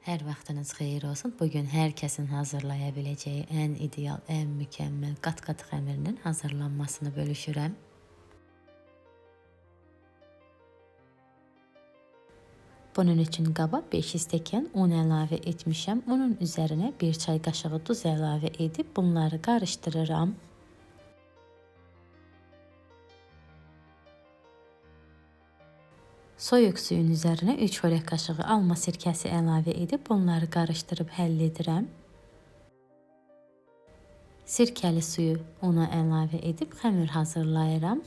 Hər vaxtınız xeyir olsun. Bugün hər kəsin hazırlaya biləcəyi ən ideal, ən mükəmməl qat-qat xəmirinin hazırlanmasını bölüşürəm. Bunun üçün qaba 5 stəkan un əlavə etmişəm. Unun üzərinə 1 çay qaşığı duz əlavə edib bunları qarışdırıram. Soyuq suyun üzərinə 3 xörək qaşığı alma sirkəsi əlavə edib bunları qarışdırıb həll edirəm. Sirkəli suyu una əlavə edib xəmir hazırlayıram.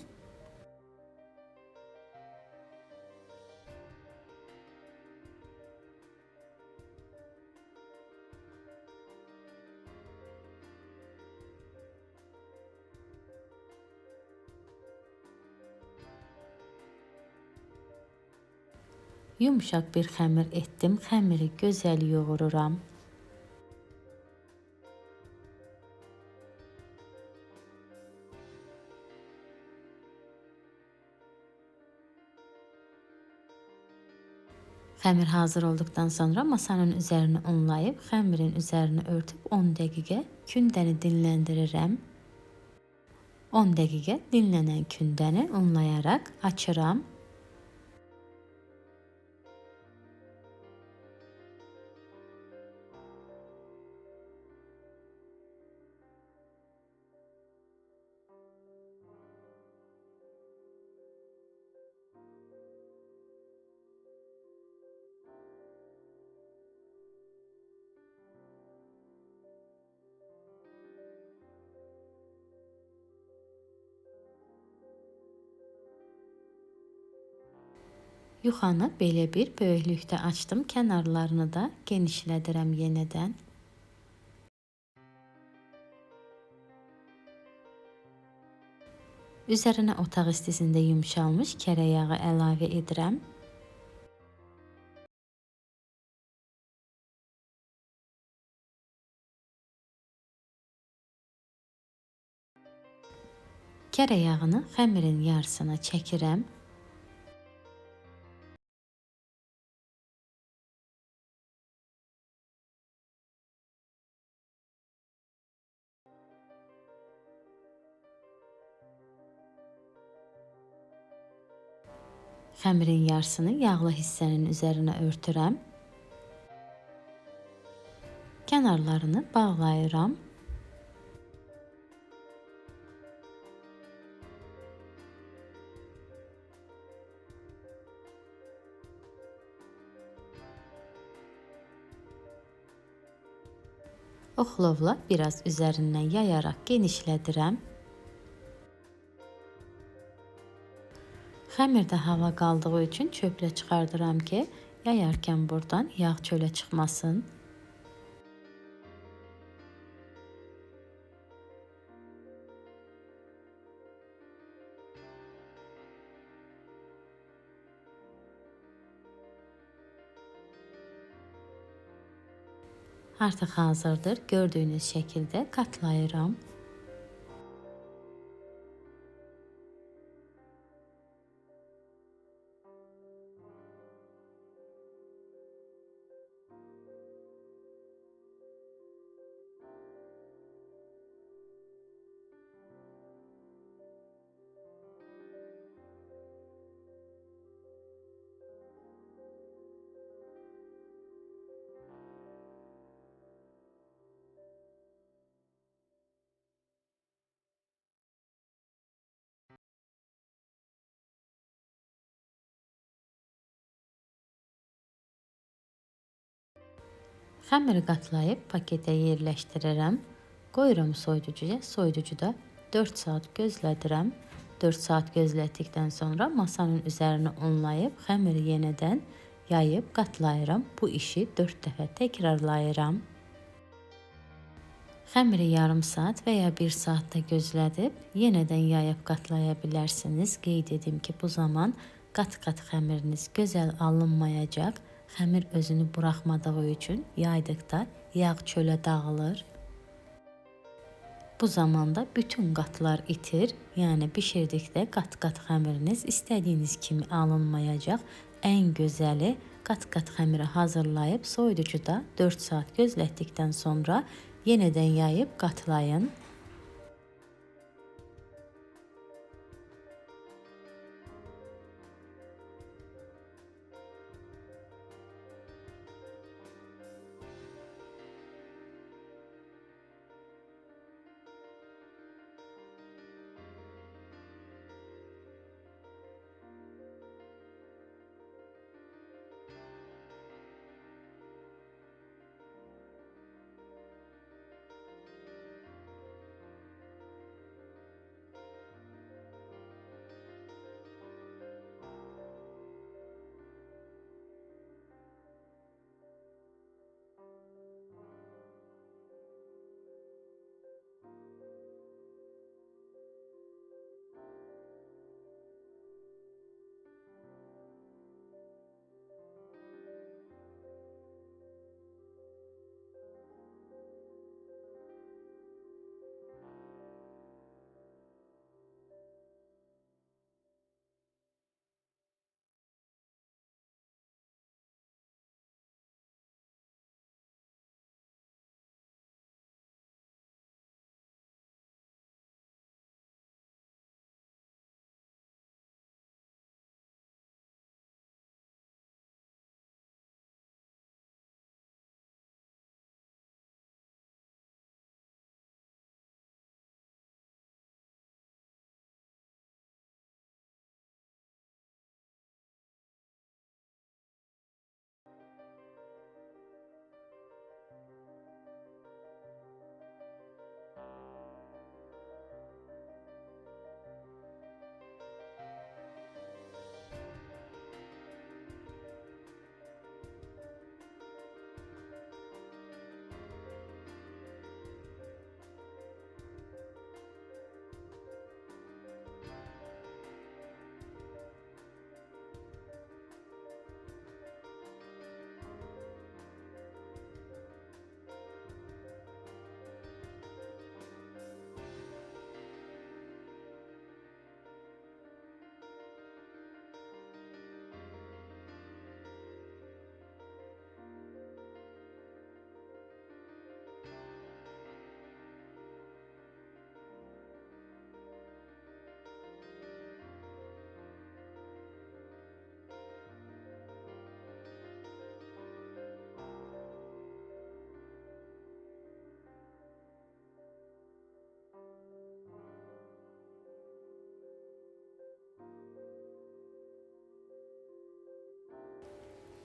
Yumuşaq bir xəmir etdim. Xəmiri gözəl yoğururam. Xəmir hazır olduqdan sonra masanın üzərini unlayıb, xəmirin üzərini örtüb 10 dəqiqə kündəni dinləndirirəm. 10 dəqiqə dinlənən kündəni unlayaraq açıram. Yuxanı belə bir böyüklükdə açdım. Kənarlarını da genişlədirəm yenidən. Üzərinə otaq istisində yumşalmış kərə yağı əlavə edirəm. Kərə yağını xəmirin yarısına çəkirəm. Xəmirin yarısını yağlı hissənin üzərinə örtürəm. Kənarlarını bağlayıram. Oxlovla biraz üzərindən yayaraq genişlədirəm. Xəmirdə hava qaldığı üçün çöplə çıxardıram ki, yayarkən buradan yağ çölə çıxmasın. Artıq hazırdır. Gördüyünüz şəkildə qatlayıram. Xəmiri qatlayıb paketə yerləşdirirəm. Qoyuram soyuducuya. Soyuducuda 4 saat gözlədirəm. 4 saat gözlətdikdən sonra masanın üzərini unlayıb xəmiri yenidən yayıb qatlayıram. Bu işi 4 dəfə təkrarlayıram. Xəmiri yarım saat və ya 1 saatda gözlədib yenidən yayıb qatlaya bilərsiniz. Qeyd edim ki, bu zaman qat-qat xəmiriniz gözəl alınmayacaq. Xəmir özünü buraxmadığı üçün yaydıqda yağ çölə dağılır. Bu zamanda bütün qatlar itir. Yəni bişirdikdə qat-qat xəmiriniz istədiyiniz kimi alınmayacaq. Ən gözəli qat-qat xəmiri hazırlayıb soyuducuda 4 saat gözlətdikdən sonra yenidən yayıb qatlayın.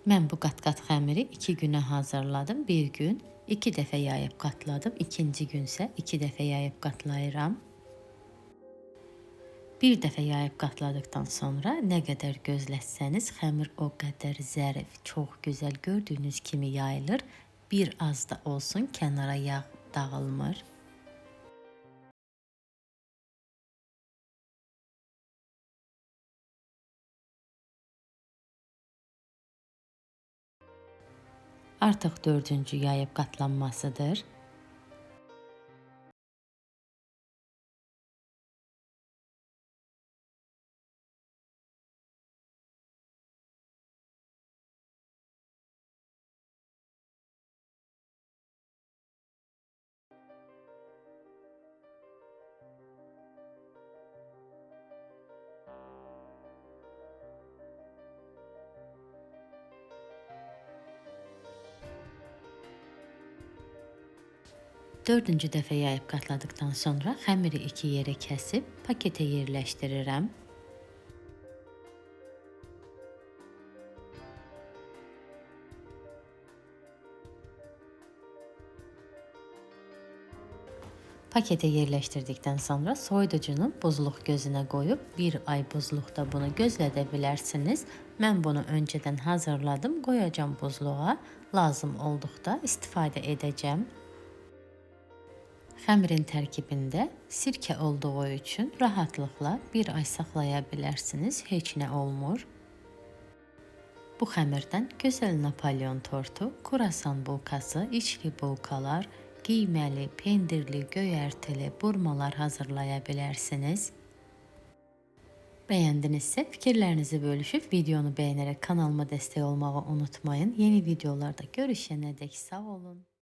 Mən bu qat-qat xəmiri 2 günə hazırladım. Bir gün 2 dəfə yayıb qatladım. İkinci gün isə 2 dəfə yayıb qatlayıram. Bir dəfə yayıb qatladıqdan sonra nə qədər gözlətsəniz xəmir o qədər zərif, çox gözəl gördüyünüz kimi yayılır. Bir az da olsun kənara yağ dağılmır. Artıq 4-cü yayıb qatlanmasıdır. Dördüncü dəfə yayıb qatladıqdan sonra xəmiri 2 yerə kəsib paketə yerləşdirirəm. Paketə yerləşdirdikdən sonra soyuducunun buzluq gözünə qoyub 1 ay buzluqda bunu gözlədə bilərsiniz. Mən bunu öncədən hazırladım, qoyacağım buzluğa. Lazım olduqda istifadə edəcəm. Xəmirin tərkibində sirkə olduğu üçün rahatlıqla 1 ay saxlaya bilərsiniz, heç nə olmur. Bu xəmirdən gözəl Napolyon tortu, kurasan bulkası, içli bulkalar, qiyməli, pendirli, göyərtili burmalar hazırlaya bilərsiniz. Bəyəndinizsə fikirlərinizi bölüşüb videonu bəyənərək kanalıma dəstək olmağı unutmayın. Yeni videolarda görüşənədək sağ olun.